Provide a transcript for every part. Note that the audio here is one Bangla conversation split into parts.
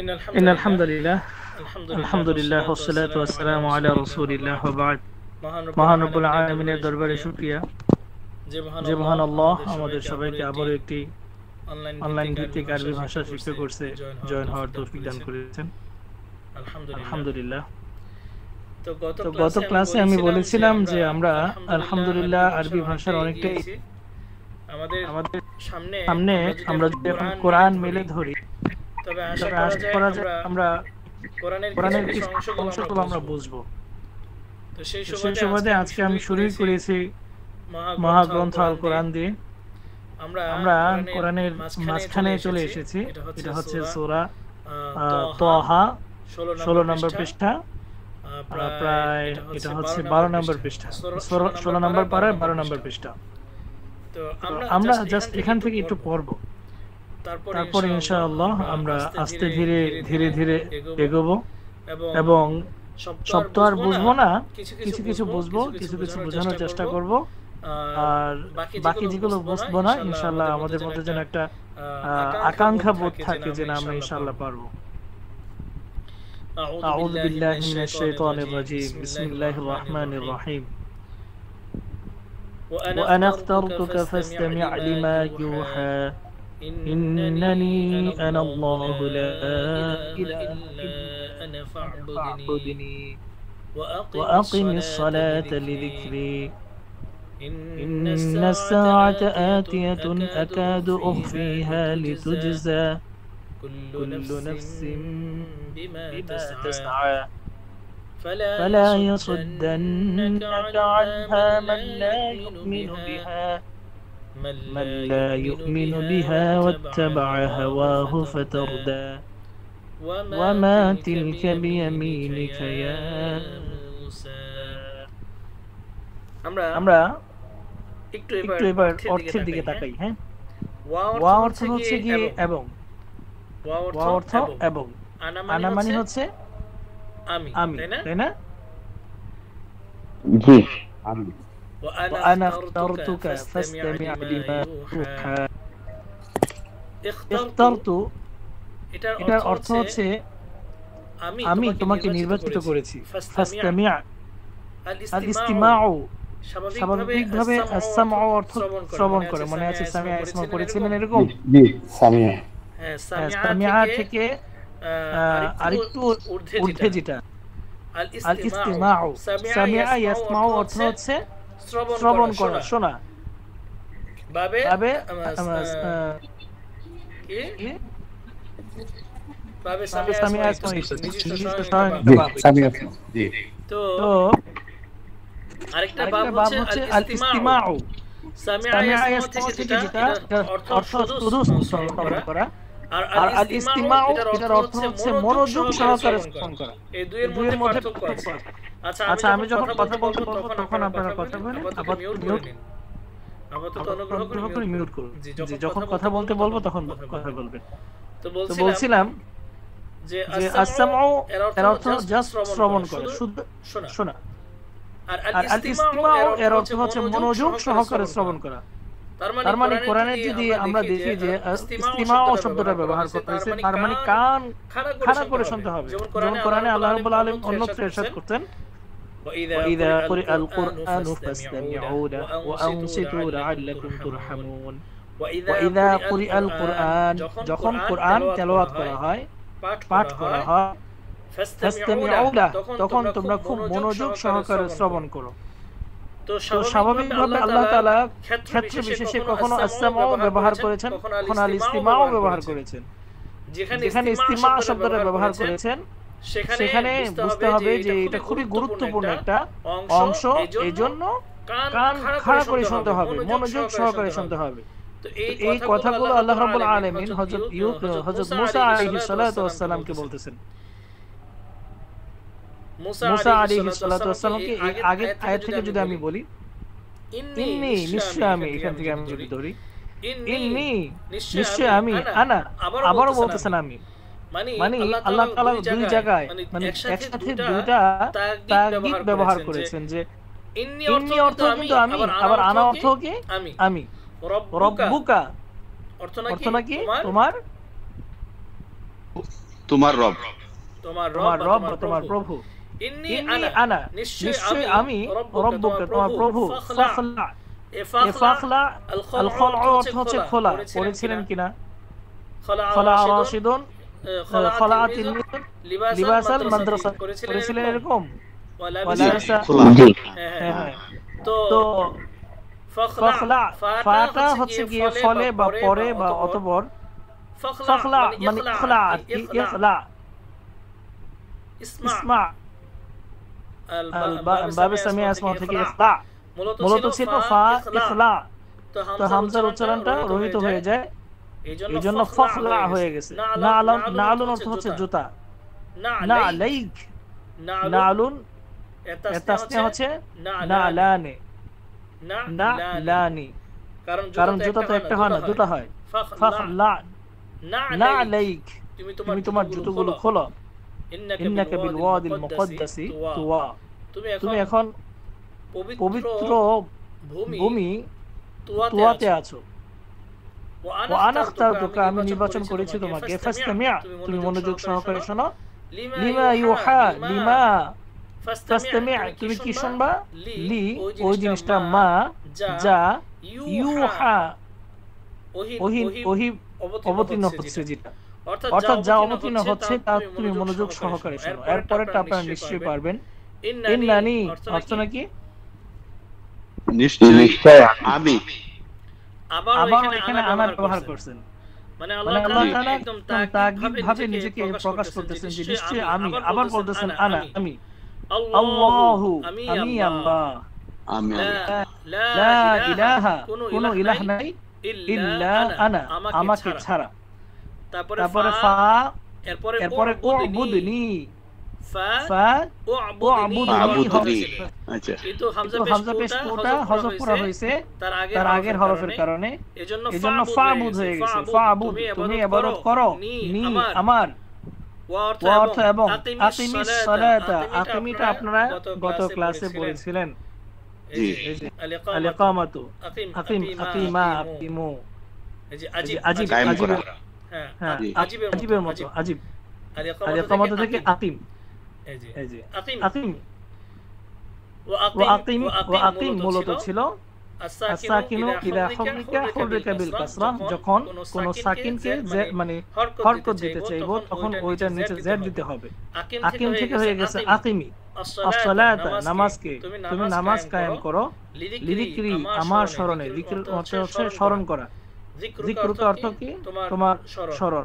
إن الحمد لله الحمد لله والصلاة والسلام على رسول الله وبعد মহান রব্বুল আলামিনের দরবারে শুকরিয়া যে মহান আল্লাহ আমাদের সবাইকে আবারও একটি অনলাইন ভিত্তিক আরবি ভাষা শিক্ষা কোর্সে জয়েন হওয়ার তৌফিক দান করেছেন। আলহামদুলিল্লাহ। তো গত ক্লাসে আমি বলেছিলাম যে আমরা আলহামদুলিল্লাহ আরবি ভাষার অনেকটাই আমাদের সামনে আমরা যদি এখন কোরআন মেলে ধরি তবে আশা করা যায় আমরা কোরআনের কিছু অংশগুলো আমরা বুঝবো। তো সেই সুবাদে আজকে আমি শুরু করেছি মহাগ্রন্থ আল কোরআন দিয়ে। আমরা কোরআনের মাঝখানে চলে এসেছি। এটা হচ্ছে সূরা তাহা 16 নম্বর পৃষ্ঠা, প্রায় এটা হচ্ছে 12 নম্বর পৃষ্ঠা, 16 নম্বর পারার 12 নম্বর পৃষ্ঠা। তো আমরা জাস্ট এখান থেকে একটু পড়বো, তারপর ইনশাআল্লাহ আমরা আস্তে ধীরে ধীরে ধীরে এগোবো এবং সব তো আর বুঝবো না, কিছু কিছু বুঝবো, কিছু কিছু বোঝানোর চেষ্টা করব, আর বাকি যেগুলো বুঝবো না ইনশাআল্লাহ আমাদের মধ্যে যেন একটা আকাঙ্ক্ষা বোধ থাকে যে না আমরা ইনশাআল্লাহ পারবো। আউযু বিল্লাহি মিনাশ শাইতানির রাজীম, বিসমিল্লাহির রাহমানির রাহিম। وأنا اخترتك فاستمع لما يوحى إنني أنا الله لا إله إلا أنا فاعبدني وأقم الصلاة لذكري إن الساعة آتية أكاد أخفيها لتجزى كل نفس بما تسعى فلا يصدنك عنها من لا يؤمن بها واتبع هواه فتردى وما تلك بيمينك يا موسى। আমরা একটু এবার অর্থের দিকে তাকাই। হ্যাঁ, ওয়া অর্থ হচ্ছে কি এবং, ওয়া অর্থ এবং, আনা মানে হচ্ছে আমি, তাই না? জি, আমি। وأنا اخترتك فاستمع لما يوحى। اخترت এটার অর্থ হচ্ছে আমি তোমাকে নির্বাচিত করেছি। ফাস্তামি' আল ইস্তিমাউ স্বাভাবিকভাবে আস-সামউ অর্থ শ্রবণ করে, মনে আছে সামি'a ইসমা পড়েছিলেন এরকম? জি, সামি'a। হ্যাঁ, সামি'a থেকে আরেকটু ঊর্ধ্বে যেটা আল ইস্তিমাউ, সামি'a ইয়াসমাউ অর্থ হচ্ছে শ্রবণ করা, শোনা। বাবে সামি'a জি। তো আরেকটা বাব হচ্ছে আল ইস্তিমাউ। সামি'a ইয়াসমাউ থেকে যেটা অর্থ শুধু শ্রবণ করা, আর আল ইস্তিমাউ এটার অর্থ হচ্ছে মনোযোগ সহকারে শ্রবণ করা। এই দুইয়ের মধ্যে পার্থক্য আছে। আচ্ছা, আমি যখন কথা বলতে বলবো তখন আপনারা কথা বলেন, আপাতত অনুগ্রহ করে মিউট করুন। জি, যখন কথা বলতে বলবো তখন কথা বলবেন। তো বলছিলাম যে আস-সামউ এর অর্থ জাস্ট শ্রবণ করা, শুদ্ধ শোনা, আর আল ইস্তিমাউ এর অর্থ হচ্ছে মনোযোগ সহকারে শ্রবণ করা। তার মানে কোরআনে যদি আমরা দেখি যে ইস্তিমাউ শব্দটা ব্যবহার করা হয়েছে, তার মানে কান খাড়া করে শুনতে হবে। যেমন কোরআনে আল্লাহ রাব্বুল আলামিন অন্যত্র ইরশাদ করতেন وإذا قرئ القرآن فاستمعوا له وأنصتوا لعلكم ترحمون। وإذا قرئ القرآن যখন কোরআন তেলাওয়াত করা হয়, পাঠ করা হয়, ফাস্তামি'উ له তখন তোমরা খুব মনোযোগ সহকারে শ্রবণ করো। তো স্বাভাবিকভাবে আল্লাহ তাআলা ক্ষেত্র বিশেষে কখনো আস-সামউ ব্যবহার করেছেন, কখনো আল ইস্তিমাউ ব্যবহার করেছেন। যেখানে ইস্তিমা শব্দটা ব্যবহার করেছেন সেখানে বুঝতে হবে যে এটা খুবই গুরুত্বপূর্ণ একটা অংশ, এইজন্য কান খাড়া করে শুনতে হবে, মনোযোগ সহকারে শুনতে হবে। তো এই কথাগুলো আল্লাহ রাব্বুল আলামিন হযরত মুসা আলাইহিস সালাতু ওয়াস সালামকে বলতেছেন। মুসা আলাইহিস সালাতু ওয়াস সালামকে এই আগের আয়াত থেকে যদি আমি বলি, ইন্নী নিশ্চয় আমি, এখান থেকে আমি যদি ধরি ইন্নী নিশ্চয় আমি, আনা আবারও বলতেছেন আমি, মানে আল্লাহ তাআলা দুই জায়গায় মানে একসাথে দুইটা তাগীদ ব্যবহার করেছেন যে ইন্নী অর্থ কিন্তু আমি, আবার আনা অর্থ কি আমি। রব্বুকা অর্থ নাকি তোমার তোমার রব, তোমার রব বা তোমার প্রভু। ইন্নী আনা, নিশ্চয় আমি রব্বুকা তোমার প্রভু। ফাখলা, ফাখলা আল খলউ অর্থ হচ্ছে খোলা, পড়েছিলেন কিনা? খলা রাশিদুন খলাআত তিলমিজ লিবাসাল মাদ্রাসা, পড়েছিলেন এরকম? ওয়ালাবিসা, জি। হ্যাঁ। তো ফাখলা, ফাটা হচ্ছে গিয়ে ফলে বা পরে বা অতঃপর। ফাখলা মানে ইখলা, ইখলা ইসমা আল বাবে সামিয়া ইসমা থেকে ইখলা মূলত ছিল ফা ইখলা, তো হামজার উচ্চারণটা রহিত হয়ে যায়, এইজন্য ফাখলা হয়ে গেছে। নাআলুন, নাআলুন অর্থ হচ্ছে জুতা। নাআলাইক, নাআলুন এর তাসনিয়া হচ্ছে নাআলানি, নাআলানি, কারণ জুতা তো একটা হয় না, দুটো হয়। ফাখলা নাআলাইক, তুমি তোমার জুতোগুলো খোলো। ইন্নাকা বিল ওয়াদিল মুকদ্দাসি তুওয়া, তুমি এখন পবিত্র ভূমি তুয়াতে আছো। ওয়া আনা আখতারতুকা, আমি নির্বাচন করেছি তোমাকে। ফাসতামি', তুমি মনোযোগ সহকারে শোনো। লিমা ইউহা, লিমা ফাসতামি', তুমি কি শুনবা? লি ওই জিনিসটা, মা যা, ইউহা ওহী অবতীর্ণ হচ্ছে যেটা, অর্থাৎ যা অবতীর্ণ হচ্ছে তা তুমি মনোযোগ সহকারে শোনো। এরপরেরটা আপনারা নিশ্চয়ই পারবেন। ইন্নানি অর্থ নাকি নিশ্চয় আমি। আবার এখানে আনা ব্যবহার করছেন, মানে আল্লাহ তাআলা একদম তাকীদভাবে নিজেকে প্রকাশ করতেছেন যে নিশ্চয়ই আমি। আবার বলতেছেন আনা, আমি। আল্লাহু, আমি আল্লাহ। আমি লা ইলাহা, কোনো ইলাহ নাই, ইল্লা আনা, আমাকে ছাড়া। তারপরে ফা, এরপরে উবুদনি, ফা উবুদনি হবে। আচ্ছা, কিন্তু হামজা পেশ পুরোটা হযফ করা হয়েছে তার আগের হরফের কারণে, এজন্য ফাবুদ হয়ে গেছে। ফাবুদ, তুমি ইবাদত করো। নি আমার, ওয়া অর্থ এবং। আকিমিস সালাতা, আকিমিটা আপনারা গত ক্লাসে পড়েছিলেন। জি। আল ইকামাতু, আকিম, আকিমা, আকিমু। আজিব, কায়েম করা। হ্যাঁ, আজিবের মতো, আজিব। আল ইকামাতু থেকে আকিম, এই যে আকিম। ওয়া আকিম মূলত ছিল আস-সাকিনু ইলা হুররিকা বিল কাসরা, যখন কোন সাকিনকে মানে হরকত দিতে চাইবো তখন ওইটার নিচে জেড দিতে হবে। আকিম থেকে হয়ে গেছে আকিমি। as-সালাতা, নামাজকে তুমি নামাজ কায়েম করো। লিযিকরি, আমার স্মরণে। যিকর অর্থ হচ্ছে স্মরণ করা। যিকরুকা অর্থ কি? তোমার স্মরণ।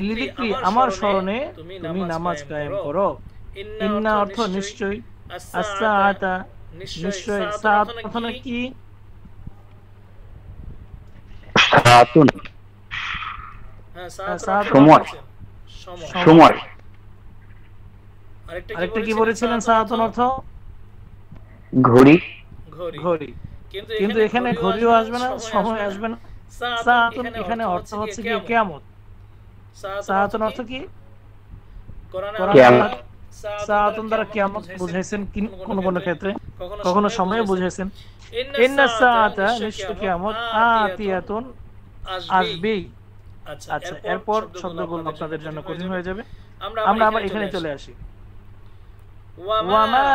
লিযিকরি, আমার স্মরণে তুমি নামাজ কায়েম করো। ইন্না অর্থ নিশ্চয়, as-সাআতা নিশ্চয়, সাআত অর্থ কি? সাআতুন, হ্যাঁ, সময়, সময়। আরেকটা কি বলেছিলেন সাআতুন অর্থ? ঘড়ি, ঘড়ি। কিন্তু এখানে ঘড়িও আসবে না, সময় আসবে না। সাআতুন এখানে অর্থ হচ্ছে কি? কিয়ামত। সাআতুন অর্থ কি? কিয়ামত। সাআতুন দ্বারা কিয়ামত বুঝাইছেন কোন ক্ষেত্রে, কখনো সময় বুঝাইছেন। ইন্না সাআতা, নিশ্চয় কিয়ামত, আতিয়াতুন আসবে। আচ্ছা, এরপর শব্দগুলো আপনাদের জন্য কঠিন হয়ে যাবে। আমরা আবার এখানে চলে আসি। ওয়ামা,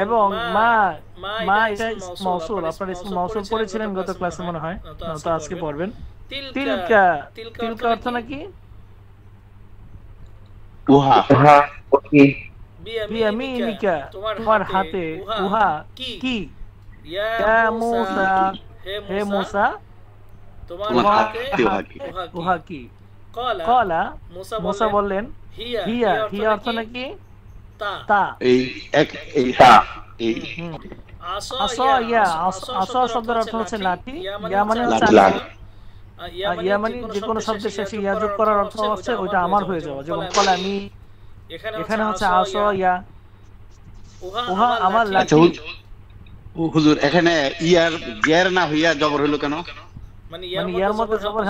এবং মা এটা ইসম মাউসুল। আপনারা ইসম মাউসুল পড়েছিলেন গত ক্লাসে মনে হয়, তো আজকে পড়বেন। তিলকা, তিলকা অর্থ নাকি? উহা, উহা কি? বিয়ামিনিকা, তোমার হাতে। উহা কি? ইয়া মূসা, হে মূসা, তোমার হাতে উহা কি? ক্বালা, মূসা বললেন, হিয়া, হিয়া অর্থ নাকি? তা। এই তা, এই আসা, ইয়া, আসা শব্দের অর্থ হচ্ছে লাঠি। ইয়া মানে ইয়া মানে যে কোনো শব্দের শেষে ইয়া যোগ করার অর্থ হচ্ছে ওইটা আমার হয়ে যাওয়া। যেমন কলামি, এখানে হচ্ছে আসা ইয়া, উহা আমার লাঠি। ও হুজুর, এখানে ইয়ার না হইয়া জবর হলো কেন? মানে ইয়ার মধ্যে জবর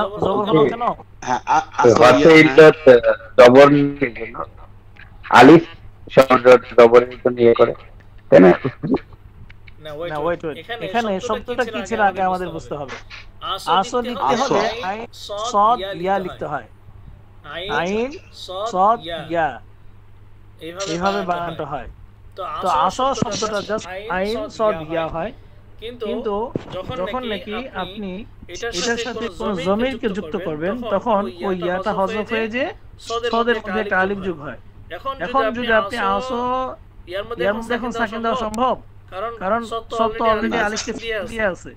হলো কেন? হ্যাঁ, জবর আলিফ জবরের জন্য ইয়ে করে, তাই না? না, ওয়েট, এখানে শব্দটা কি ছিল আগে আমাদের বুঝতে হবে। আসো লিখতে হলে সাদ ইয়া লিখতে হয়। আইন সদ ইয়া এইভাবে বানানটা হয়। তো আসল শব্দটা জাস্ট আইন সদ ইয়া হয়, কিন্তু যখন নাকি আপনি এটার সাথে কোনো জমিরকে যুক্ত করবেন তখন ওই ইয়াটা হযরফ হয়ে যে সদের মধ্যে একটা আলিফ যোগ হয়। এখন যদি আপনি আসো ইয়ার মধ্যে এখন সাকিন দেওয়া সম্ভব, কারণ সদ তো অলরেডি আলিফকে দিয়ে আছে।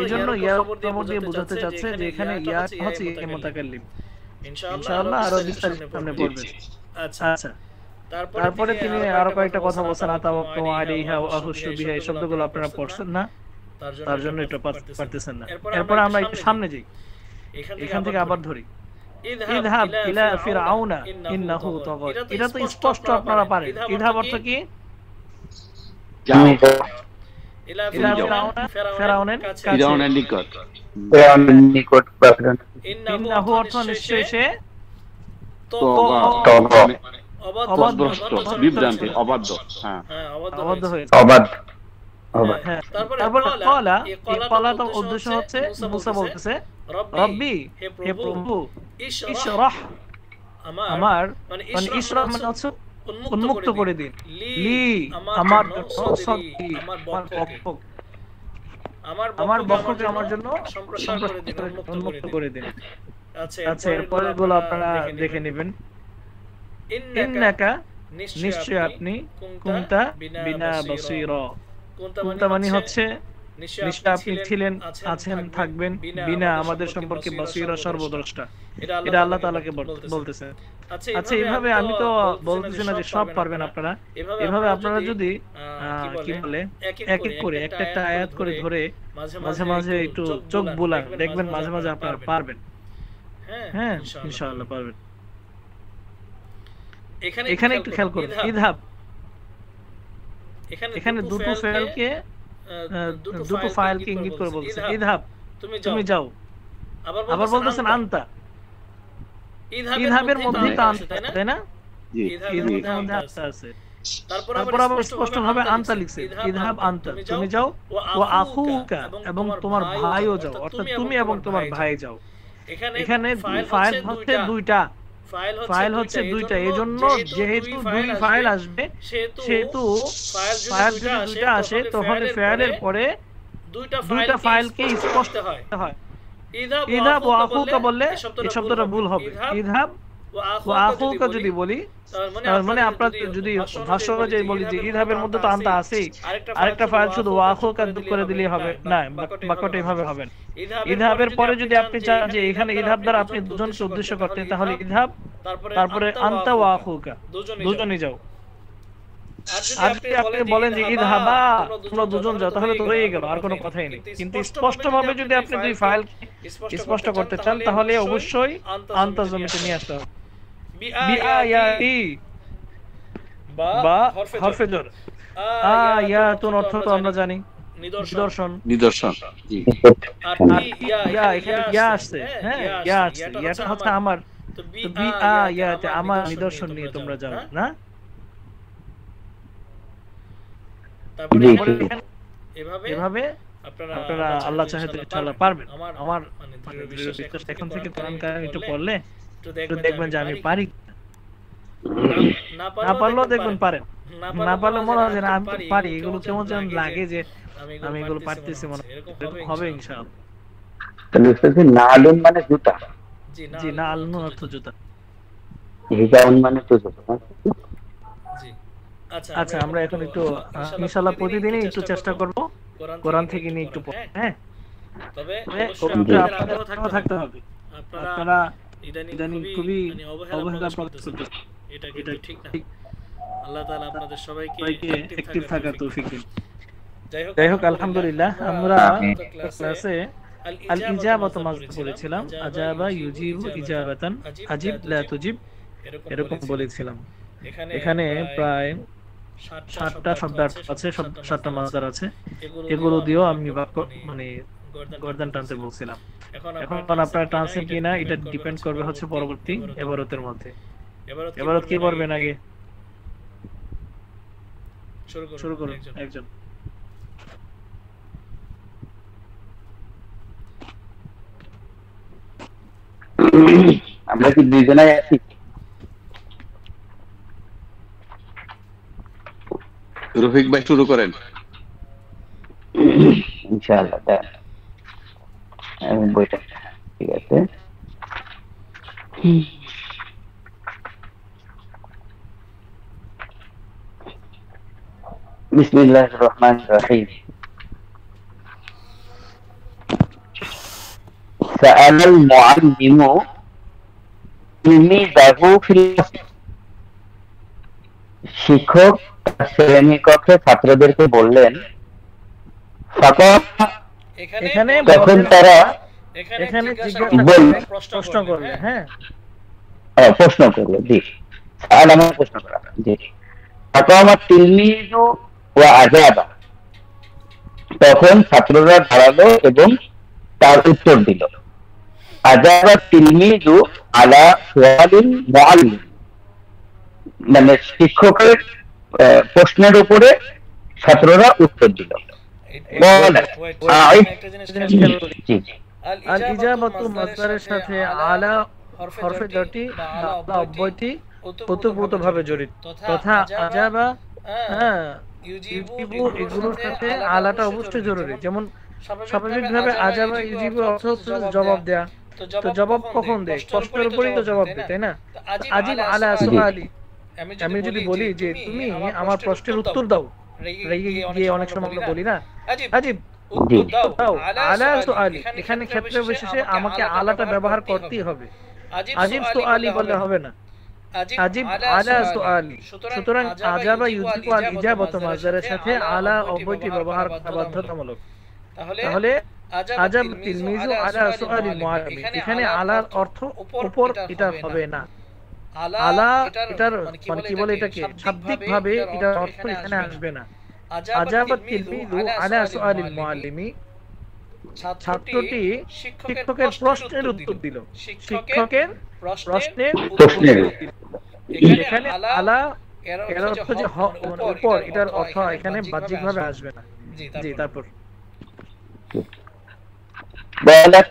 এজন্য ইয়ার খবর দিয়ে বোঝাতে চাচ্ছে যে এখানে ইয়া হচ্ছে ইয়া মুতাকাল্লিম। ইনশাআল্লাহ আরো বিস্তারিত সামনে পড়বেন। আচ্ছা, তারপরে তিনি আরো কয়েকটা কথা বলছেন, আতাওয়াক্কু আলাইহা ওয়া আহুশু বিহা, এই শব্দগুলো আপনারা পড়ছেন না, তার জন্য এটা পারতেছেন না। এরপর আমরা একটু সামনে যাই, এখান থেকে আবার ধরি। ইযহাব ইলা ফিরআউনা ইন্নাহু তাগা, এটা তো স্পষ্ট আপনারা পারেন। ইযহাব অর্থ কি? যাও, ইলা ফিরআউনা, ফিরআউনের কাছে, ফিরআউনের নিকট, ফিরআউনের নিকট বা ফিরআউন। ইন্নাহু অর্থ নিশ্চয়ই সে তগা অবাধ্য, বিভ্রান্তি, অবাধ্য। হ্যাঁ, অবাধ্য হয়েছে। তারপরে ক্বালা, এই ক্বালাটার উদ্দেশ্য হচ্ছে মুসা বলতেছে রব্বি, হে প্রভু, ইশরাহ, আমার মানে ইশরাহ মানে হচ্ছে উন্মুক্ত করে দিন, লি আমার জন্য, সদরি আমার বক্ষ, আমার বক্ষকে আমার জন্য সম্প্রসার করে দিন, উন্মুক্ত করে দিন। আচ্ছা, এরপরে গুলো আপনারা দেখে নেবেন। ইন্নাকা, নিশ্চয় আপনি, কুনতা বিনা বাসীরা, কুনতা মানে হচ্ছে নিশ্চয় আপনি ছিলেন, আছেন, থাকবেন, বিনা আমাদের সম্পর্কে, বাসীরা সর্বদ্রষ্টা। এটা আল্লাহ তাআলাকে বলতেছেন। আচ্ছা, এইভাবে আমি তো বলতেছি না যে সব পারবেন আপনারা, এভাবে আপনারা যদি কি বলে এক এক করে একটা একটা আয়াত করে ধরে মাঝে মাঝে একটু চোখ বুলান, দেখবেন মাঝে মাঝে আপনারা পারবেন। হ্যাঁ, ইনশাআল্লাহ পারবেন। এখানে একটু খেয়াল করুন, ইযহাব, এখানে দুটো ফাইলকে দুটো ফাইলকে ইঙ্গিত করে বলছে। ইযহাব তুমি যাও, আবার বলতেছেন আনতা, ইযহাবের মধ্যে তো আনতা, তাই না? জি, ইযহাবের মধ্যে আনতা আছে। তারপর আবার স্পষ্ট ভাবে আনতা লিখছে, ইযহাব আনতা, তুমি যাও, ওয়া আখুকা, এবং তোমার ভাইও যাও, অর্থাৎ তুমি এবং তোমার ভাই যাও। এখানে ফাইল হচ্ছে দুইটা, ফাইল হচ্ছে দুইটা, এজন্য যেহেতু দুই ফাইল আসবে সেহেতু ফাইল যদি দুইটা আসে তখন ফাইলের পরে দুইটা ফাইলকে স্পষ্ট হয়। ইযহাব ওয়া আখুকা বললে এই শব্দটা ভুল হবে। ইযহাব ওয়া আখুকা যদি বলি তার মানে আপনারা যদি ভাষ্য অনুযায়ী বলি যে ইযহাবের মধ্যে তো আনতা আছেই, আরেকটা ফাইল শুধু ওয়া আখুকা করে দিলেই হবে না, বাক্যটা এইভাবে হবে না। ইযহাবের পরে যদি আপনি চান যে এখানে ইযহাব দ্বারা আপনি দুজনকে উদ্দেশ্য করতেন, তাহলে ইযহাব তারপরে আনতা ওয়া আখুকা, দুজনই যাও। আর যদি আপনি বলেন যে ইযহাবা, তোমরা দুজন যাও, তাহলে তো হয়ে গেল, আর কোনো কথাই নেই। কিন্তু স্পষ্ট ভাবে যদি আপনি দুই ফাইল স্পষ্ট করতে চান তাহলে অবশ্যই আনতা জমিতে নিয়ে আসতে হবে। বিআয়াতি বা হরফে জর, আয়াতুন অর্থ তো আমরা জানি নিদর্শন, নিদর্শন। জি, আর ইয়া এখানে ইয়া আসছে, হ্যাঁ ইয়া আসছে, ইয়াটা হচ্ছে আমার, তো বিআয়াতি আমার নিদর্শন নিয়ে তোমরা যাও না। তারপরে এভাবে আপনারা আল্লাহ চাহে তো ইনশাআল্লাহ পারবেন। আমার মানে বিশ্বাস এখন থেকে কোরআন কারিম একটু পড়লে একটু দেখবেন যে আমি পারি, না পারলেও দেখবেন পারেন, না পারলে মনে হয় যে আমি পারি, এগুলো কেমন যেন লাগে যে আমি এগুলো পারতেছি, মনে হবে ইনশাআল্লাহ। তাহলে হচ্ছে নালুন মানে জুতা, জি, নালুন অর্থ জুতা, হিজাউন মানে তো জুতা। জি, আচ্ছা, আমরা এখন একটু ইনশাআল্লাহ প্রতিদিনই একটু চেষ্টা করব কোরআন থেকে নিয়ে একটু পড়তে। হ্যাঁ, তবে আপনাদের আগ্রহ থাকতে হবে। আপনারা ইদানিং খুবই অবহেলা প্রকাশ করতেছেন, এটা কিন্তু ঠিক না। আল্লাহ তাআলা আপনাদের সবাইকে অ্যাক্টিভ থাকার তৌফিক দিন। যাই হোক, আলহামদুলিল্লাহ আমরা ক্লাসে আল ইজাবাতু মাযকুর করেছিলাম, আজাবা ইউজিবু ইজাবাতান, আজিব লা তুজিব, এরকম বলেছিলাম। এখানে প্রায় 7টা শব্দার্থ আছে, 7টা মাসদার আছে, এগুলো দিয়েও আমি বাক্য মানে গর্দান টানতে বলছিলাম। এখন আপনারা টানছেন কিনা এটা ডিপেন্ড করবে হচ্ছে পরবর্তী ইবারতের মধ্যে। ইবারত কি করবেন আগে? শুরু করুন একজন। আমরা কি দুইজনাই আছি? রফিক ভাই শুরু করেন। ইনশাআল্লাহ। দেন আমি বইটা, ঠিক আছে। বিসমিল্লাহির রহমানির রহিম। সাআলাল মুআল্লিমু তিলমিযাহু ফিল ফাসল। শিক্ষক তার শ্রেণীকক্ষে ছাত্রদেরকে বললেন, এখানে তখন তারা এখানে প্রশ্ন করলে, হ্যাঁ প্রশ্ন করলো, জি আমার প্রশ্ন করা, জি। ফাকামা তিলমিযু ওয়া আজাবা, তখন ছাত্ররা দাঁড়ালো এবং তার উত্তর দিল। আজাবা তিলমিযু আলা সুআলিল মুআল্লিম, মানে শিক্ষকের প্রশ্নের উপরে ছাত্ররা উত্তর দিল। আল ইজাবাতু মাসদারের সাথে আলা হরফে জারটি বা আলা অব্যয়টি ওতপ্রোতভাবে জড়িত, তথা আজাবা ইউজিবু এগুলোর সাথে আলাটা অবশ্যই জরুরি। যেমন স্বাভাবিকভাবে আজাবা ইউজিবু অর্থ হচ্ছে জবাব দেয়া, তো জবাব কখন দেয়? প্রশ্নের উপরেই তো জবাব দেয়, তাই না? আজিব আলা সুআলি, আমি যদি বলি যে তুমি আমার প্রশ্নের উত্তর দাও, রেগে গিয়ে অনেক সময় আমরা বলি না, আজিব উত্তর দাও আলা সুআলি, এখানে ক্ষেত্রে বিশেষে আমাকে আলাটা ব্যবহার করতেই হবে, আজিব সুআলি বললে হবে না, আজিব আলা সুআলি। সুতরাং আজাবা ইউজিবু আল ইজাবাতু মাসদারের সাথে আলা অব্যয়টি ব্যবহার বাধ্যতামূলক। তাহলে আজাব তিলমিযু আলা সুআলিল মুআল্লিম, এখানে আলার অর্থ উপর এটা হবে না। আলা এটার মানে কি বলে এটাকে শাব্দিক ভাবে এটার অর্থ এখানে আসবে না। আজাবাত তিলমিযু আলা সুআলিল মুআল্লিমি, ছাত্রটি শিক্ষকের প্রশ্নের উত্তর দিল, শিক্ষকের প্রশ্নের উত্তর দিল। এখানে আলা এর অর্থ যে উপর, এটার অর্থ এখানে বাহ্যিক ভাবে আসবে না। জি, তারপর বলাত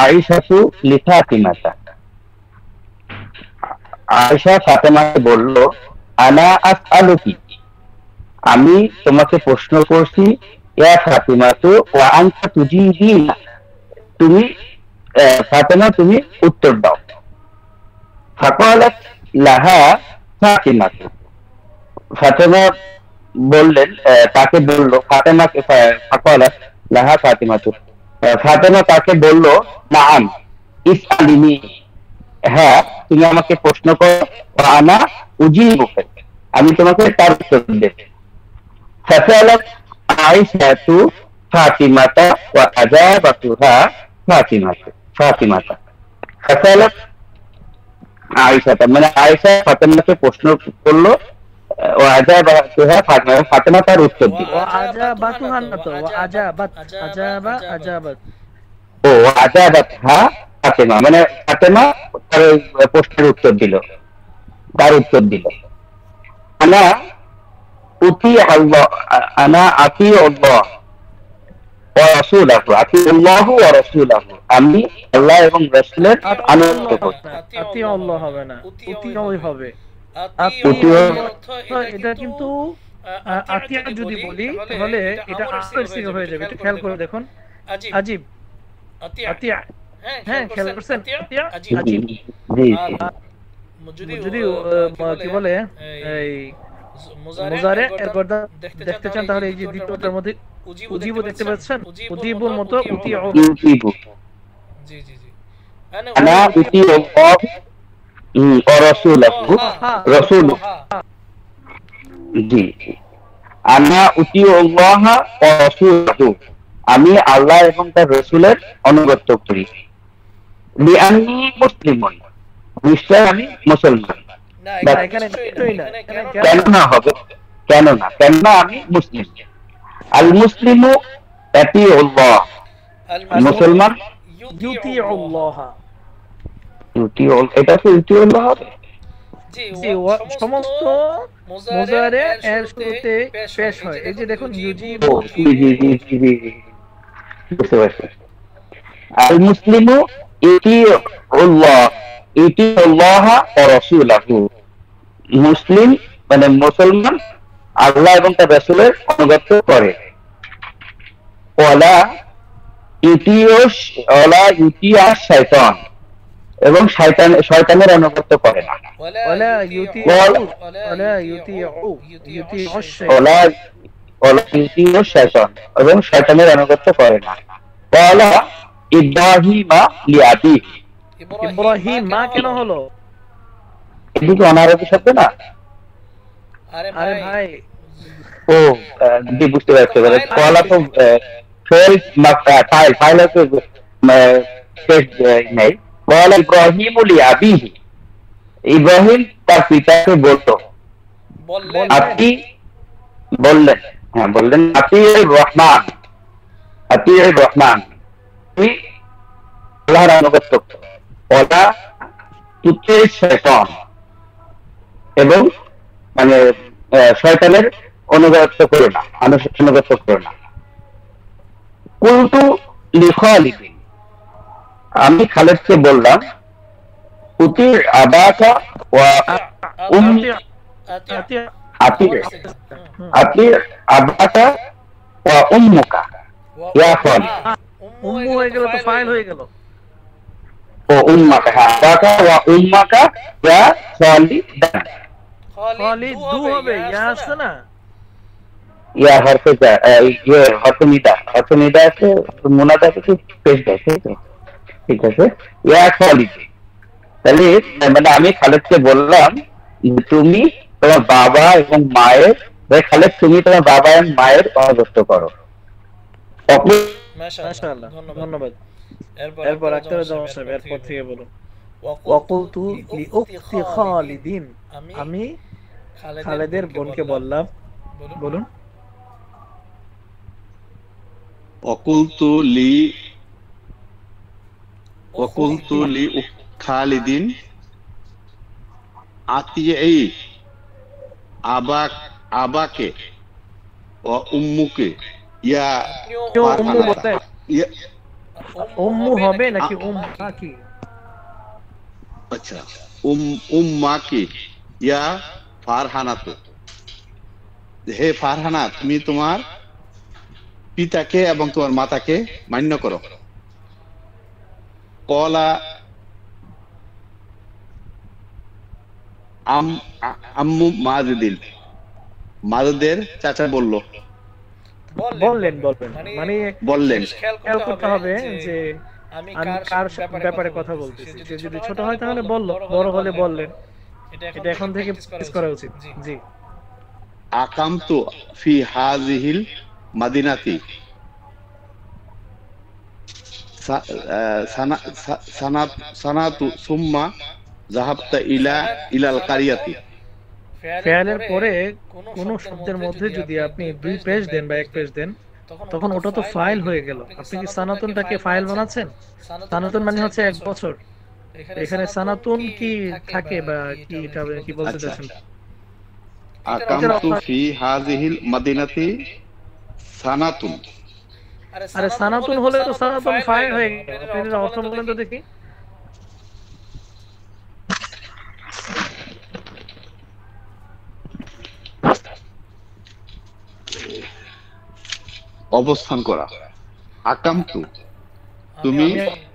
আয়েশাতু লিফাতিমাতা, আয়েশা ফাতেমাকে বলল, আনা আসআলুকি, আমি তোমাকে প্রশ্ন করছি, ইয়া ফাতিমাতু ওয়া আনতা তুজিবিনা, তুমি ফাতেমা তুমি উত্তর দাও। ফাকালাত লাহা ফাতিমাতু, ফাতেমা বললেন, তাকে বলল, ফাতেমাকে, ফাকালাত লাহা ফাতিমাতু, ফাতেমা তাকে বলল, নাআম ইসআলিনি, হ্যাঁ তুমি আমাকে প্রশ্ন করো, আনা উজিবুকা, আমি তোমাকে তার উত্তর দেব। ফাসালাত আয়েশাতু ফাতিমাতা ওয়া আজাবাতুহা ফাতিমাতা। ফাসালাত আয়েশাতা, মানে আয়েশা ফাতেমাকে প্রশ্ন করলো, ও আজাবাতুহা ফাতিমা, ফাতিমা তার উত্তর দিল। ও আজাবাতুহা না তো, ও আজাবাত, আজাবাত, ও আজাবাতহা ফাতিমা, মানে ফাতিমা তার প্রশ্নের উত্তর দিল, তার উত্তর দিল। আনা উতি আল্লাহ, আনা আতি আল্লাহ ওয়া রাসূলুহু, আতি আল্লাহ ওয়া রাসূলুহু, আমি আল্লাহ এবং রাসূলের আনুগত্য করি। আতি আল্লাহ হবে না, উতিই হবে। এটা কিন্তু আতিয়া যদি বলি তাহলে এটা আমরের সিগা হয়ে যাবে, একটু খেয়াল করে দেখুন। আজিব আতিয়া, হ্যাঁ খেয়াল করছেন, আতিয়া আজিব। যদি কি বলে এই মুজারে এরপর দেখতে চান, তাহলে এই যে দ্বিতীয়টার মধ্যে উজিবু দেখতে পাচ্ছেন, উজিবুর মতো উতিউ। জি জি জি, আনা উতি আল্লাহ ওয়া রাসূলুহু, রাসূলুহু, জি, আনা উতি আল্লাহ ওয়া রাসূলুহু, আমি আল্লাহ এবং তার রাসূলের আনুগত্য করি। লিআন্নী মুসলিমুন, নিশ্চয় আমি মুসলমান। কেন না হবে, কেন না আমি মুসলিম। আল মুসলিমু আতিউল্লাহ, মুসলমান ইউতিউল্লাহ, এটা তো ইউতিউল্লাহ হবে। জি, সমস্ত মুজারে এর শুরুতে পেশ হয়। এই যে দেখুন ইউজিবু, বুঝতে পারছি। আল মুসলিমু ইউতিউল্লাহ ইতিউল্লাহ ওয়া রাসূলাহু, মুসলিম মানে মুসলমান আল্লাহ এবং তার রাসূলের অনুগত করে। ওয়ালা ওয়ালা ইউতিয়াশ শাইতান, এবং শয়তানের অনুগত করে না। ওয়ালা ইউতিউ ওয়ালা ইউতিউ ওয়ালা ওয়ালা ইউতিয়াশ শাইতান, এবং শয়তানের অনুগত করে না। ওয়ালা ইব্রাহিমা লিআবিহি, ইব্রাহিম মা কেন হলো? এদিকে অনারবি শব্দ না? আরে ভাই ও যদি বুঝতে পারছো, ওয়ালা তো ফেল ফাইল ফাইল আছে নেই। ওয়ালা ইব্রাহিম লিআবিহি, ইব্রাহিম তার পিতাকে বলতো, আপনি বললেন, হ্যাঁ বললেন, রহমান, রহমান, তুমি আল্লাহর অনুগত করো। ওয়ালা তুতিই শাইতান, এবং মানে শয়তানের অনুগত করো না, অনুগত করো না। কুলতু লিখালিদিন, আমি খালেদকে বললাম, উতির আবাকা ওয়া আতির আবাকা ওয়া উম্মুকা ইয়া খালিদ। উম্মু হয়ে গেল তো ফাইল হয়ে গেল। ও উম্মাকা, হ্যাঁ, আবাকা ওয়া উম্মাকা ইয়া খালিদান। খালিদ দু হবে, ইয়া আছে না? ইয়া হরফে ইয়ে হরফে নিদা আছে, মুনাদা কিছু পেশ আছে, ঠিক আছে। ইয়া খালিদ, তাহলে মানে আমি খালেদকে বললাম যে তুমি তোমার বাবা এবং মায়ের, খালেদ তুমি তোমার বাবা এবং মায়ের অনুগত করো। মাশাআল্লাহ, ধন্যবাদ। এরপর আক্তার জামান সাহেব এরপর থেকে বলুন। ওয়াকুলতু লিউখতি খালিদিন, আমি খালেদের বোনকে বললাম। বলুন। ওয়াকুলতু লি খালিদিন আতিই আবাকে ওয়া উম্মুকে ইয়া কেউ উম্মু বলতে উম্মু হবে নাকি উম্মা কি? আচ্ছা, উম্মাকি ইয়া ফারহানাতু, হে ফারহানা, তুমি তোমার পিতাকে এবং তোমার মাতাকে মান্য করো। কলা আম্মু মাজদিন, মাজদের চাচা বললেন মানে খেয়াল করতে হবে যে আমি কার ব্যাপারে কথা বলতেছি। যদি ছোট হয় তাহলে বললো, বড় হলে বললেন। এটা এখন থেকে প্র্যাকটিস করা উচিত। জি। আকামতু ফি হাযিহিল মাদিনাতি সানাতু সুম্মা যাহাবতা ইলাল কারিয়াতি। ফেয়ালের পরে কোন শব্দের মধ্যে যদি আপনি দুই পেজ দেন বা এক পেজ দেন, তখন ওটা তো ফাইল হয়ে গেল। আপনি কি সানাতুনটাকে ফাইল বানাচ্ছেন? সানাতুন মানে হচ্ছে 1 বছর। এখানে সানাতুন কি থাকে বা কি এটা কি বলতে চাচ্ছেন? আকামতু ফি হাযিহিল মাদিনাতি সানাতুন। আরে সানাতুন হলে তো সানাতুন ফাইল হয়ে গেল। আপনি এর অর্থ বলেন তো দেখি। অবস্থান করা। আকামতু, তুমি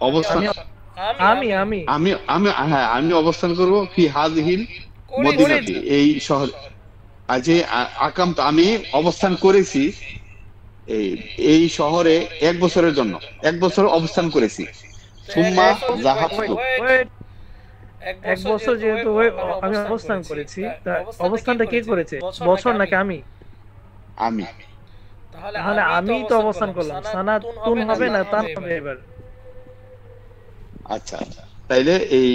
অবস্থান, আমি অবস্থান করব ফি হাযিহিল মদিনাতি, এই শহর। আজে আকামতু, আমি অবস্থান করেছি এই শহরে 1 বছরের জন্য, 1 বছর অবস্থান করেছি। সুম্মা যাহাবতু, 1 বছর যেহেতু আমি অবস্থান করেছি, তা অবস্থানটা কে করেছে? বছর নাকি আমি? তাহলে আমি তো অবস্থান করলাম, সানাতুন হবে না তান হবে এবার। আচ্ছা, তাইলে এই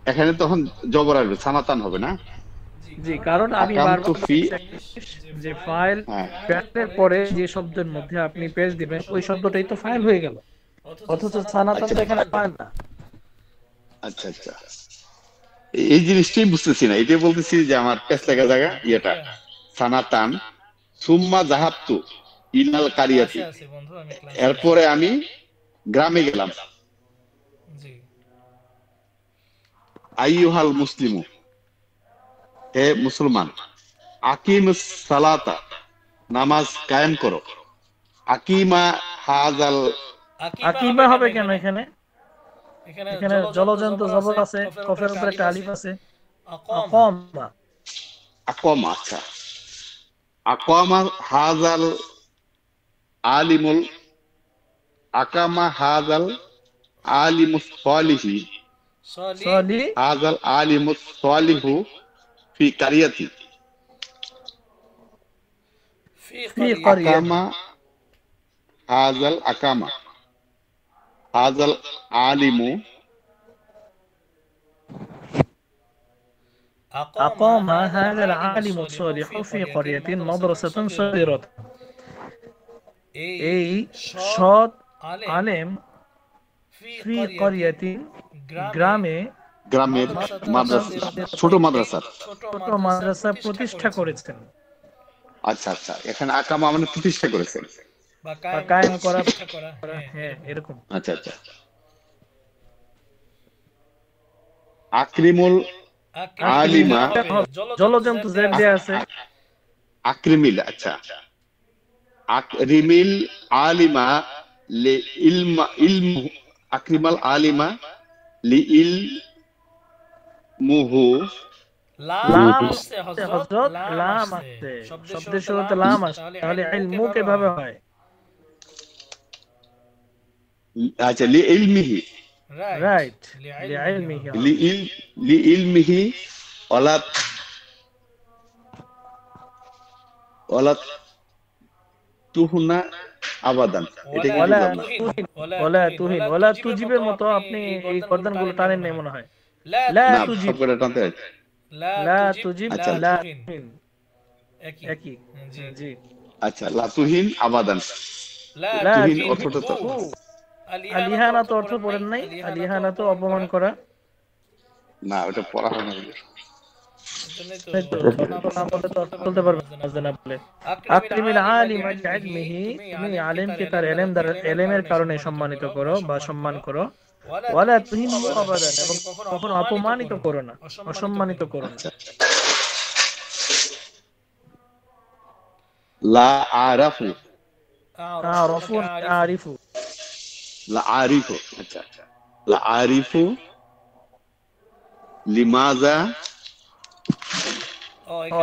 এখানে তখন জবর আসবে, সানাতান হবে না? জি, কারণ আমি বারবার যে ফাইল প্যাটের পরে যে শব্দের মধ্যে আপনি পেজ দিবেন ওই শব্দটাই তো ফাইল হয়ে গেল, অথচ সানাতান তো এখানে ফাইল না। আচ্ছা, এই জিনিসটাই বুঝতেছি না, এটাই বলতেছি যে আমার পেছ লাগা জায়গা ইয়েটা সানাতান সুম্মা যাহাবতু ইলাল কারিয়াতি, এরপরে আমি গ্রামে গেলাম। আইয়ুহাল মুসলিমু, হে মুসলমান, আকিমুস সালাতা, নামাজ কায়েম করো। আকিমা হাজাল, আকিমা হবে কেন এখানে? এখানে জলজন্ত জবর আছে, কফের উপরে একটা আলিফ আছে। আকামা, আকমা, আচ্ছা, আকমা হাজাল আলিমুল, আকামা হাজাল আলিমুস সালিহি, সলি হাজাল আলিমুস সালিহু ফি কারিয়াতি। ফি ক্বরিয়া, আকামা হাজাল, আকামা হাজাল আলিমু, أقام هذا العالم الصالح في قرية مدرسة صغيرة। এই সৎ আলেম ফি করিয়াতিন, গ্রামে গ্রামের মাদ্রাসা, ছোট মাদ্রাসার। ছোট মাদ্রাসা প্রতিষ্ঠা করেছেন। আচ্ছা আচ্ছা, এখানে আকামা মানে প্রতিষ্ঠা করেছেন বা কায়েম করা, হ্যাঁ এরকম। আচ্ছা আচ্ছা। আকরিমুল আলিমা, জলজন্তু জেড দেয়া আছে। আকরিমিল, আচ্ছা, আকরিমিল আলিমা লি ইলমা, ইলমু, আকরিমাল আলিমা লি ইলমুহু। লাম আসছে হযরত, লাম আসছে, শব্দের শুরুতে লাম আসছে, তাহলে ইলমু কিভাবে হয়? আচ্ছা, লি ইলমিহি, রাইট, লিইলমিহি, লি ইলমিহি ওয়ালাত, ওয়ালাত তুহনা আবাদান। এটা কি ওয়ালা বুঝলাম না? তুহিন, ওয়ালা তুহিন, ওয়ালা তুজিবের মতো আপনি এই গর্দানগুলো টানেন নাই মনে হয়। লা না, তুজিব, সবকটা টানতে হয়। লা তুজিব, আচ্ছা লা তুহিন, একই। জি, আচ্ছা, লা তুহিন আবাদান। লা তুহিন তুহিন, অর্থটা তো, আলিহানা তো অর্থ পড়েন নাই, আলিহানা তো অপমান করা। না ওটা পড়া হয় না। এই তো, আমাদের তো অর্থ বলতে পারবেন না জানা বলে। আকরিমিল আলিম বিইলমিহি, তুমি আলেমকে তার এলেমের কারণে সম্মানিত করো বা সম্মান করো। ওয়ালা তুহিনু আবাদান, এবং কখনো অপমানিত করো না, অসম্মানিত করো না। লা আরাফু, আরাফু, আরিফু, লা আরিফু, আচ্ছা, লা আরিফু লিমাজা,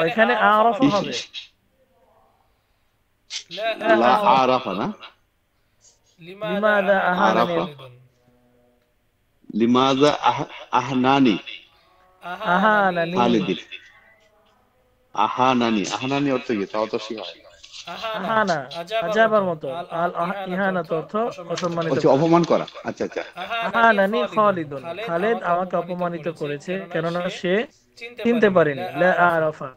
এখানে আরাফা হবে, লা আরাফা না, লিমাযা আহানানি, লিমাজা আহনানি আহানানি, খালিদিন। আহানানি, আহানানি অর্থ কি তাও তো শিখা হয়। আহানা আজাবার মতো, আল ইহানা তো অর্থ অসম্মানিত আচ্ছা, করা। অপমান করা। আচ্ছা আচ্ছা, আহানানি খালিদুন, খালিদ আমাকে অপমানিত করেছে কেননা সে চিনতে পারেনি। লা আরাফা,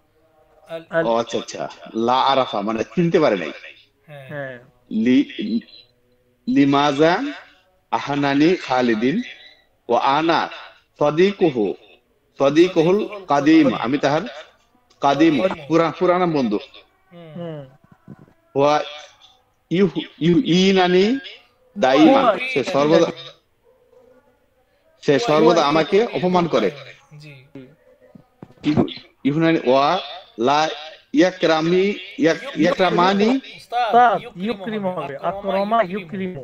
ও আচ্ছা আচ্ছা, লা আরাফা মানে চিনতে পারে নাই। হ্যাঁ, লিমাজা আহানানি খালিদিন ও আনা সদিকুহু, সদিকুহুল কাদিম, আমি তাহার কাদিম, পুরানা বন্ধু। হুম, ওয়া ইনানি দাইমান, সে সর্বদা আমাকে অপমান করে। ইহুনানি ওয়া লা ইয়াকরামি, ইয়াকরামানি, উস্তাদ ইউকরিমু হবে, আকরামা ইউকরিমু,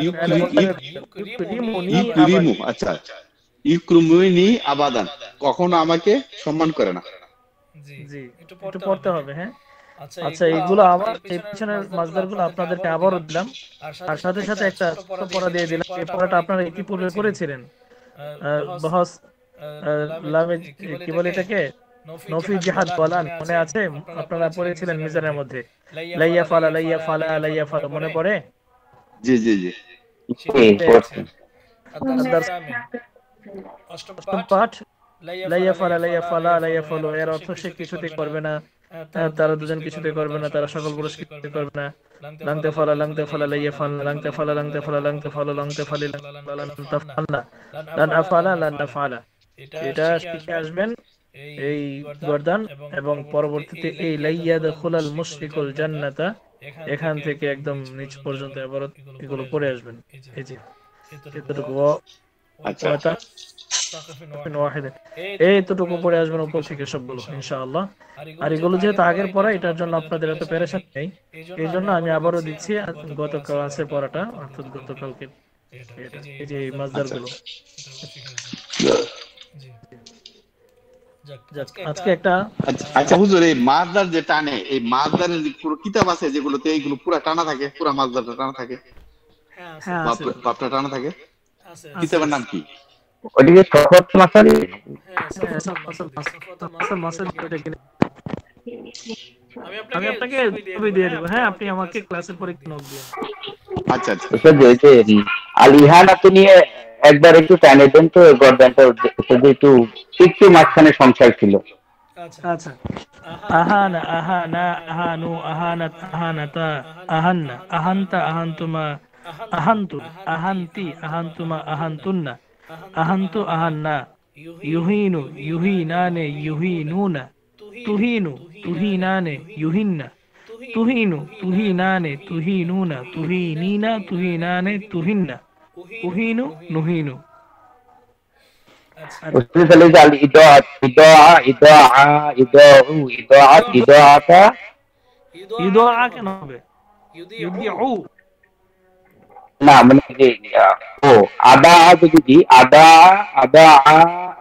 ইউকরিমুনি ইকরিমু, আবাদি। আচ্ছা, ইকরিমুনি আবাদান, কখনো আমাকে সম্মান করে না। জি, একটু পড়তে হবে। হ্যাঁ, আচ্ছা, এইগুলো আবার এই পিছনের মাসদারগুলো আপনাদেরকে আবারও দিলাম, আর সাথে সাথে একটা ছোট পড়া দিয়ে দিলাম। এই পড়াটা আপনারা ইতিপূর্বে পড়েছিলেন। বহস, লামে, কি বলে এটাকে, নফি জিহাদ বলান, মনে আছে? আপনারা পড়েছিলেন মিজানের মধ্যে, লাইয়া ফালা, লাইয়া ফালা, লাইয়া ফালা, মনে পড়ে? জি জি জি, অষ্টম পাঠ, লাইয়া ফালা, লাইয়া ফালা, লাইয়া ফলো, এর অর্থ সে কিছুতে করবে না, তারা দুজন কিছুতে করবে না, তারা সকল পুরুষ কিছুতে করবে না। লাংতে ফালা, লাংতে ফালা, লাইয়া ফালা, লাংতে ফালা, লাংতে ফালা, লাংতে ফালা, লাংতে ফালি, লাংতে ফালা, লান আফালা, লান নাফালা। এটা শিখে আসবেন এই গর্দান, এবং পরবর্তীতে এই লাইয়া দাখুলাল মুশরিকুল জান্নাতা, এখান থেকে একদম নিচ পর্যন্ত আবার এগুলো পড়ে আসবেন। এই যে এতটুকু আচ্ছা। ওয়াহিদ, এইতটুকু পড়ে আসবেন উপর থেকে সবগুলো ইনশাআল্লাহ। আর এগুলো যেহেতু আগের পড়া, এটার জন্য আপনাদের এত পেরেশান নেই। এই জন্য আমি আবারও দিচ্ছি গত ক্লাসের পড়াটা, অর্থাৎ গতকালকে এটা, এই যে মাসদার গুলো। যাক, আজকে একটা আচ্ছা হুজুর, এই মাছদার যে টানে, এই মাছদারের যে পুরো কিতাব আছে যেগুলোতে এইগুলো পুরা টানা থাকে, পুরা মাছদারটা টানা থাকে, হ্যাঁ আছে, বাপটা টানা থাকে, কিতাবের নাম কি? ওইদিকে সফত মাসালি। আমি আপনাকে ছবি দিয়ে দেবো। হ্যাঁ, আপনি আমাকে ক্লাসের পরে নোট দিন। আচ্ছা আচ্ছা, আলিহানাতু নিয়ে একবার একটু টানে দেন তো, গর্দানটা একটু একটু মাঝখানে সংসার ছিল। আচ্ছা, আহানা আহানা আহানু আহানাত আহানাতা আহান্না আহান্তা আহান্তুমা আহান্তু আহান্তি আহান্তুমা আহান্তুন্না আহান্তু আহান্না ইউহিনু ইউহিনানে ইউহিনুনা তুহিনু তুহিনানে ইউহিন্না তুহিনু তুহিনানে তুহিনুনা তুহিনিনা তুহিনানে তুহিন্না উহিনু নুহিনু। তাহলে যে আল ইদাআত ইদাউ ইদাআত ইদাআতা, ইদুআ কেন হবে? ইউদিউ না মানে যে ও আদা যদি আদা আদা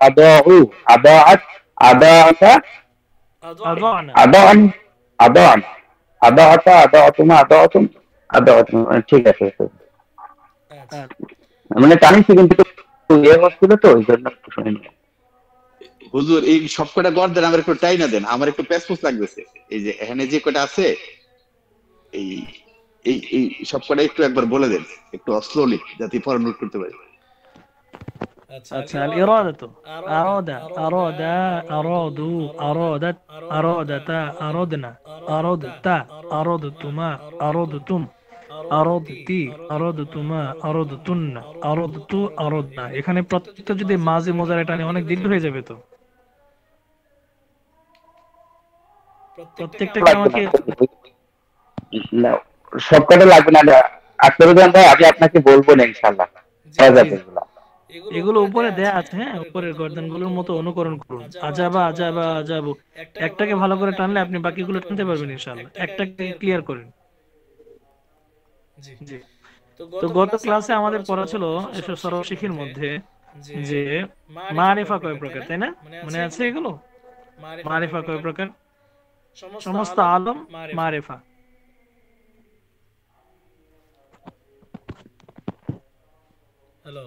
আদাউ আদাআত আদাআতা আযানা আদাআন আদাআন আদাআতা আদাআতুমা আদাআতুম আদাআতুম, ঠিক আছে। মানে টানিছি কিন্তু ইয়ে হচ্ছিল তো, ওই জন্য শুনিনি। হুজুর এই সব কটা গর্দান আমার একটু টাইনা দেন, আমার একটু প্যাসপোস লাগতেছে। এই যে এখানে যে কটা আছে, এই এই এই সব কটা একটু একবার বলে দেন, একটু স্লোলি, যাতে পরে নোট করতে পারি। আচ্ছা, আল ইরাদাতু আরাদা আরাদা আরাদু আরাদাত আরাদাতা আরাদনা আরাদতা আরাদতুমা আরাদতুম আরাদতি আরাদতুমা আরাদতুন্না আরাদতু আরাদনা। এখানে প্রত্যেকটা যদি মাঝি মুজারে টানে অনেক দীর্ঘ হয়ে যাবে, তো প্রত্যেকটাকে আমাকে না, সবকটা লাগবে না। আজকে আগে আপনাকে বলবো না ইনশাআল্লাহ। এগুলো উপরে দেয়া আছে, হ্যাঁ, উপরের গর্দানগুলোর মতো অনুকরণ করুন। আজাবা আজাবা আজাবু, একটাকে ভালো করে টানলে আপনি বাকিগুলো টানতে পারবেন ইনশাআল্লাহ। একটাকে ক্লিয়ার করেন। জি, তো গত ক্লাসে আমাদের পড়া ছিল এসব সরল শিখির মধ্যে যে মারিফা কয় প্রকার, তাই না? মনে আছে এগুলো? মারিফা কয় প্রকার? সমস্ত আলম মারিফা।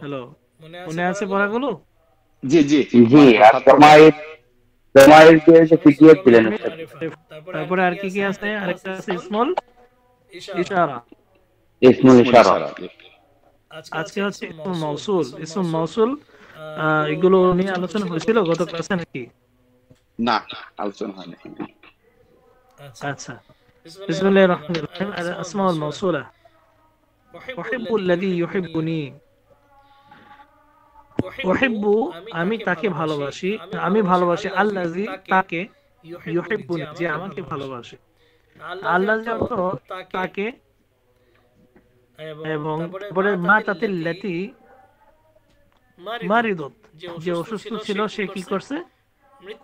হ্যালো, মনে আছে পড়াগুলো? জি জি জি, আর তোমার যে পিডিএফ দিলেন, তারপরে আর কি কি আছে? আরেকটা আছে ইসমুল ইশারা। ইসমুল ইশারা আজকে হচ্ছে ইসমুল মাউসুল। ইসমুল মাউসুল এগুলো নিয়ে আলোচনা হয়েছিল গত ক্লাসে নাকি? না, আলোচনা হয়নি। আচ্ছা, বিসমিল্লাহির রহমানির রহিম। আল আসমাউল মাউসুলা, উহিব্বুল লাযী ইউহিব্বুনি, উহিব্বু আমি তাকে ভালোবাসি, আমি ভালোবাসি আল্লাযী তাকে, ইউহিব্বুনি যে আমাকে ভালোবাসে। আল্লাযী অর্থ তাকে, এবং তারপরে মা তাতিল লাতি মারিদত যে অসুস্থ ছিল, সে কি করছে?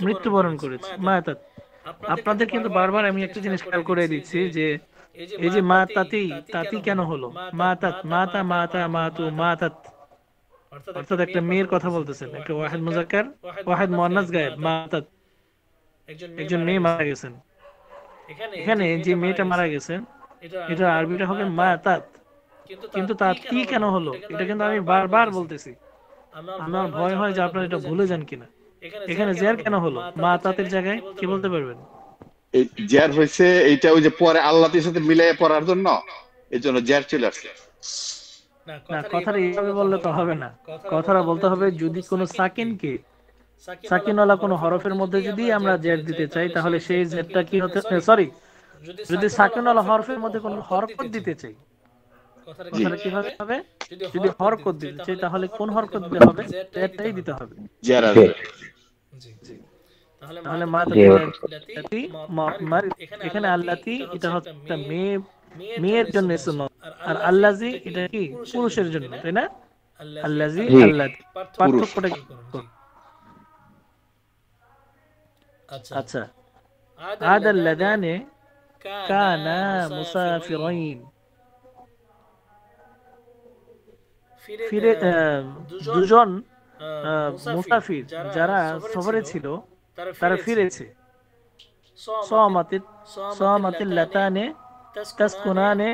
মৃত্যুবরণ করেছে। মা তাত। আপনাদের কিন্তু বারবার আমি একটা জিনিস খেয়াল করে দিচ্ছি যে এই যে মা তাতি, তাতি কেন হলো? মা তাত, মাতা মাতা মাতু মা তাত, অর্থাৎ একটা মেয়ের কথা বলতেছেন, একটা ওয়াহিদ মুজাক্কার ওয়াহিদ মুআন্নাস গায়েব। মা তাত, একজন মেয়ে মারা গেছেন। এখানে যে মেয়েটা মারা গেছেন, এটা আরবিটা হবে মা তাত, কিন্তু তার তি কেন হলো? এটা কিন্তু আমি বারবার বলতেছি, আমার ভয় হয় যে আপনারা এটা ভুলে যান কিনা। এখানে জের কেন হলো মা তাতের জায়গায়? কি বলতে পারবেন? এই জের হইছে এইটা ওই যে পরে আল্লাহর সাথে মিলাইয়া পড়ার জন্য, এজন্য জের চলে আসছে। না, কথাটা এইভাবে বললে তো হবে না। কথাটা বলতে হবে যদি কোনো সাকিনকে, সাকিনওয়ালা কোনো হরফের মধ্যে যদি আমরা জের দিতে চাই, তাহলে সেই জেরটা কি হতে, সরি, যদি সাকিনওয়ালা হরফের মধ্যে কোনো হরকত দিতে চাই, কথাটা কিভাবে হবে? যদি হরকত দিতে চাই তাহলে কোন হরকত দিতে হবে? জেরটাই দিতে হবে। জের আসবে। তাহলে মা তাতি এখানে আল্লাতি এটা হচ্ছে একটা মেয়ে, মেয়ের জন্য ইসম, আর আল্লাজি এটা কি পুরুষের জন্য, তাই না? আল্লাযী জি। আল্লাতী পুরুষ। পার্থক্যটা কি করুন। আচ্ছা আদাল লাদানে কানা মুসাফিরাইন ফিরে দুজন মুসাফির যারা সফরে ছিল তারা ফিরেছে সামাতিল লাতানে তাসকুনানে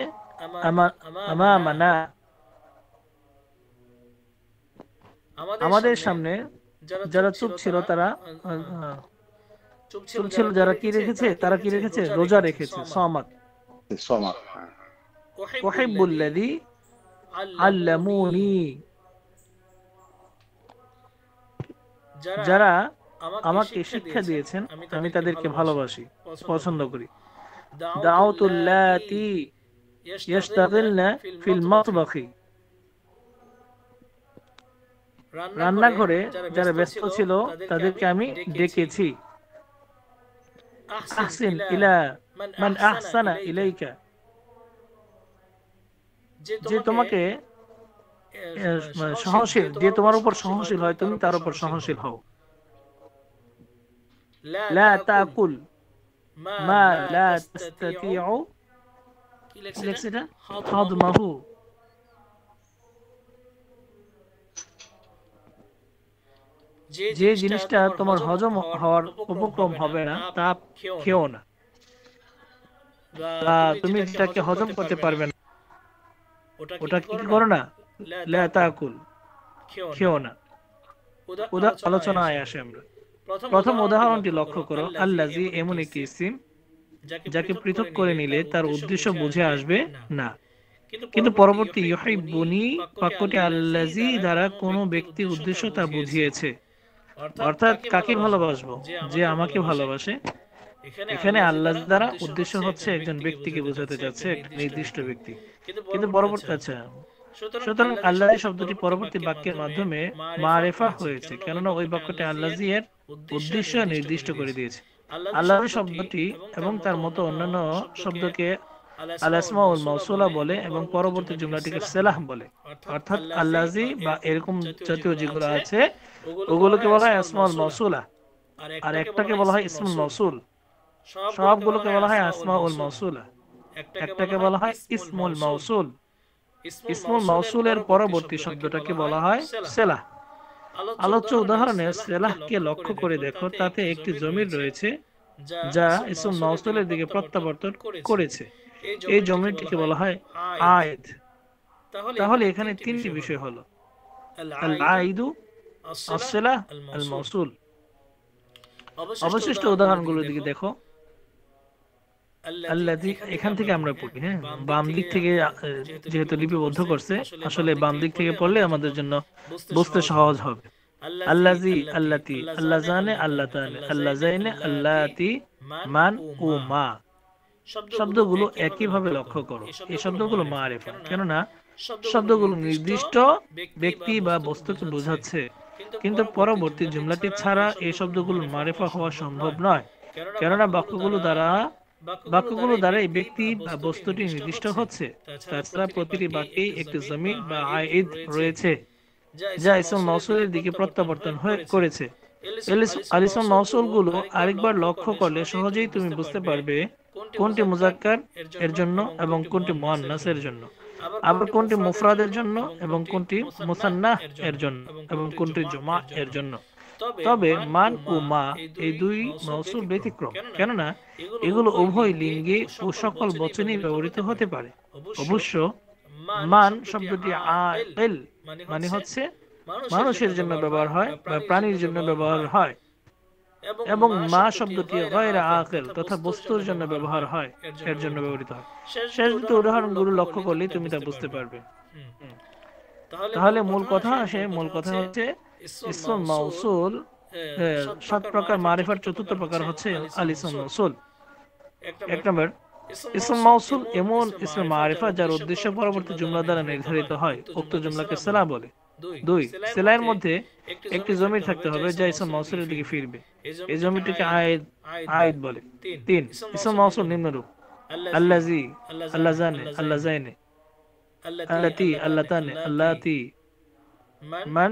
আমামানা আমাদের সামনে যারা চুপ ছিল তারা চুপ ছিল যারা কি রেখেছে তারা কি রেখেছে রোজা রেখেছে সামাত সমাজ। উহিব্বুল্লাযী আল্লামুনি যারা আমাকে শিক্ষা দিয়েছেন আমি তাদেরকে ভালোবাসি পছন্দ করি দাউতুল্লাতি ইয়াশতাগিলনা ফিল মাতবাখি রান্নাঘরে যারা ব্যস্ত ছিল তাদেরকে আমি ডেকেছি আহসিন ইলা মান আহসানা ইলাইকা যে তোমাকে সহনশীল যে তোমার উপর সহনশীল হয় তুমি তার উপর সহনশীল হও লা তাকুল মা লা তাস্তাতিউ কি লেখছে এটা হাদমাহু যে জিনিসটা তোমার হজম হওয়ার উপক্রম হবে না তা খেও না বা তুমি যেটাকে হজম করতে পারবে না ওটা কি করো না লা তাকুল খেও না আলোচনায় আসে আমরা প্রথম উদাহরণটি লক্ষ্য করো আল্লাযী এমন একটি ইসম যাকে পৃথক করে নিলে তার উদ্দেশ্য বুঝে আসবে না কিন্তু পরবর্তী ইউহিব্বুনি বাক্যটি আল্লাযী দ্বারা কোনো ব্যক্তি উদ্দেশ্য তা বুঝিয়েছে অর্থাৎ কাকে ভালোবাসবো যে আমাকে ভালোবাসে এখানে আল্লাহ দ্বারা উদ্দেশ্য হচ্ছে একজন ব্যক্তিকে বোঝাতে যাচ্ছে একটা নির্দিষ্ট ব্যক্তি কিন্তু পরবর্তী আচ্ছা সুতরাং আল্লাহ শব্দটি পরবর্তী বাক্যের মাধ্যমে মারেফা হয়েছে কেননা ওই বাক্যটি আল্লাযী এর উদ্দেশ্য নির্দিষ্ট করে দিয়েছে আল্লাহ শব্দটি এবং তার মতো অন্যান্য শব্দকে আল আসমাউল মাউসুলা বলে এবং পরবর্তী জুমলাটিকে সেলাহ বলে অর্থাৎ আল্লাযী বা এরকম জাতীয় যেগুলো আছে ওগুলোকে বলা হয় আসমাউল মাউসুলা আর একটাকে বলা হয় ইসমুল মাউসুল সবগুলোকে বলা হয় আসমাউল মাউসুলা একটাকে বলা হয় ইসমুল মাউসুল ইসমুল মাউসুলের পরবর্তী শব্দটাকে বলা হয় সেলাহ আলোচ্য উদাহরণে সেলাহকে লক্ষ্য করে দেখো তাতে একটি জমির রয়েছে যা ইসম মাউসুলের দিকে প্রত্যাবর্তন করেছে এই জমিটিকে বলা হয় আইদ তাহলে এখানে তিনটি বিষয় হলো আল আইদু as-সিলাহ আল মাউসুল অবশিষ্ট উদাহরণগুলোর দিকে দেখো আল্লাযী এখান থেকে আমরা পড়ি হ্যাঁ বাম দিক থেকে যেহেতু লিপিবদ্ধ করছে আসলে বাম দিক থেকে পড়লে আমাদের জন্য বুঝতে সহজ হবে আল্লাযী আল্লাতী আল্লাযানে আল্লাতানে আল্লাযাইনে আল্লাতী মান ও মা শব্দগুলো একইভাবে লক্ষ্য করো এই শব্দগুলো মারিফা কেননা শব্দগুলো নির্দিষ্ট ব্যক্তি বা বস্তুকে বোঝাচ্ছে কিন্তু পরবর্তী জুমলাটি ছাড়া এই শব্দগুলো মারিফা হওয়া সম্ভব নয় কেননা বাক্যগুলো দ্বারা এই ব্যক্তি বা বস্তুটি নির্দিষ্ট হচ্ছে তাছাড়া প্রতিটি বাক্যেই একটি জমির বা আইদ রয়েছে যা ইসম মাউসুলের দিকে প্রত্যাবর্তন করেছে আল ইসম মাউসুলগুলো আরেকবার লক্ষ্য করলে সহজেই তুমি বুঝতে পারবে কোনটি মুজাক্কার এর জন্য এবং কোনটি মুআন্নাস এর জন্য আবার কোনটি মুফরাদের জন্য এবং কোনটি মুসান্নাহ এর জন্য এবং কোনটি জমা এর জন্য তবে মান ও মা এই দুই মাউসুল ব্যতিক্রম কেননা এগুলো উভয় লিঙ্গে ও সকল বচনেই ব্যবহৃত হতে পারে অবশ্য মান শব্দটি আকিল মানে হচ্ছে মানুষের জন্য ব্যবহার হয় বা প্রাণীর জন্য ব্যবহার হয় এবং মা শব্দটি গায়রা আকিল তথা বস্তুর জন্য ব্যবহার হয় এর জন্য ব্যবহৃত হয় শেষ দুটো উদাহরণগুলো লক্ষ্য করলে তুমি তা বুঝতে পারবে তাহলে মূল কথা হচ্ছে ইসম মাউসুল সাত প্রকার মারিফার চতুর্থ প্রকার হচ্ছে আল ইসম মাউসুল এক নম্বর ইসম মাউসুল এমন ইসম মারিফা যার উদ্দেশ্য পরবর্তী জুমলা দ্বারা নির্ধারিত হয় উক্ত জুমলাকে সেলা বলে দুই সেলাইয়ের মধ্যে একটি জমির থাকতে হবে যা ইসম মাউসুলের দিকে ফিরবে এই জমিটিকে আইদ বলে তিন ইসম মাউসুল নিম্নরূপ আল্লাযী আল্লাযানে আল্লাযাইনে আল্লাতী আল্লাতানে আল্লাতী মান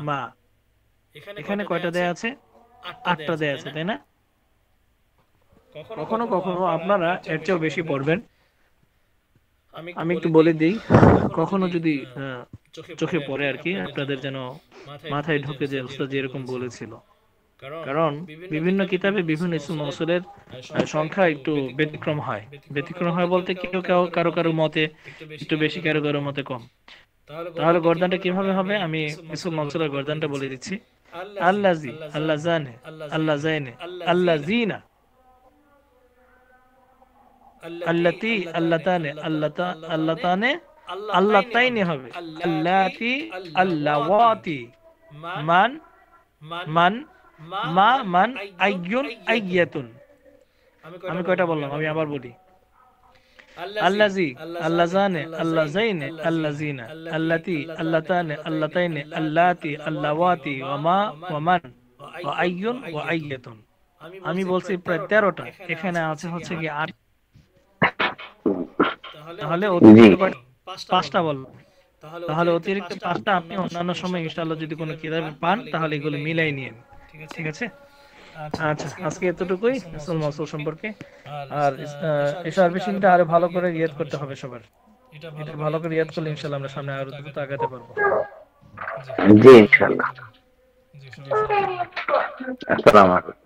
মা। এখানে কয়টা দেয়া আছে? 8টা দেয়া আছে, তাই না? কখনো কখনো আপনারা এর চেয়েও বেশি পড়বেন। আমি একটু বলে দিই, কখনো যদি চোখে পড়ে আর কি, আপনাদের যেন মাথায় ঢুকে যে উস্তাদ যেরকম বলেছিল। কারণ বিভিন্ন কিতাবে বিভিন্ন ইসম মৌসুলের সংখ্যা একটু ব্যতিক্রম হয়। ব্যতিক্রম হয় বলতে কেউ কেউ কারো কারো মতে একটু বেশি, কারো কারো মতে কম। তাহলে গর্দানটা কিভাবে হবে? আমি ইসম মৌসুলের গর্দানটা বলে দিচ্ছি। আল্লাজি, আল্লাহ জানে, আল্লাহ জাইনে, আল্লাহ জিনা, আল্লাতি, আল্লাহ তানে, আল্লাহ তানে, আল্লাহ তাইনে হবে। আল্লাতি, আল্লাওয়াতি, মান মান, মা মান, আইয়ুন আইয়াতুন। আমি কয়টা বললাম? আমি আবার বলি। আল্লাজি, আল্লাহ জানে, আল্লাহ জাইনে, আল্লাহ জিনা, আল্লাতি, আল্লাহ তানে, আল্লাহ তাইনে, আল্লাতি, আল্লাওয়াতি, ওয়া মা, ওয়া মান, ওয়া আইয়ুন, ওয়া আইয়াতুন। আমি বলছি প্রায় 13টা, এখানে আছে হচ্ছে কি 8। তাহলে অতিরিক্ত 5টা বললাম। তাহলে অতিরিক্ত 5টা আপনি অন্যান্য সময় ইনশাআল্লাহ যদি কোনো কিতাবে পান তাহলে এগুলো মিলাই নিয়েন। ঠিক আছে? আচ্ছা, আজকে এতটুকুই ইসম মৌসুল সম্পর্কে। আর এসব আরবিশিনটা আরো ভালো করে ইয়াদ করতে হবে সবার। এটা ভালো করে ইয়াদ করলে ইনশাআল্লাহ আমরা সামনে আরো দ্রুত আগাতে পারবো। জি ইনশাআল্লাহ। আসসালামু আলাইকুম।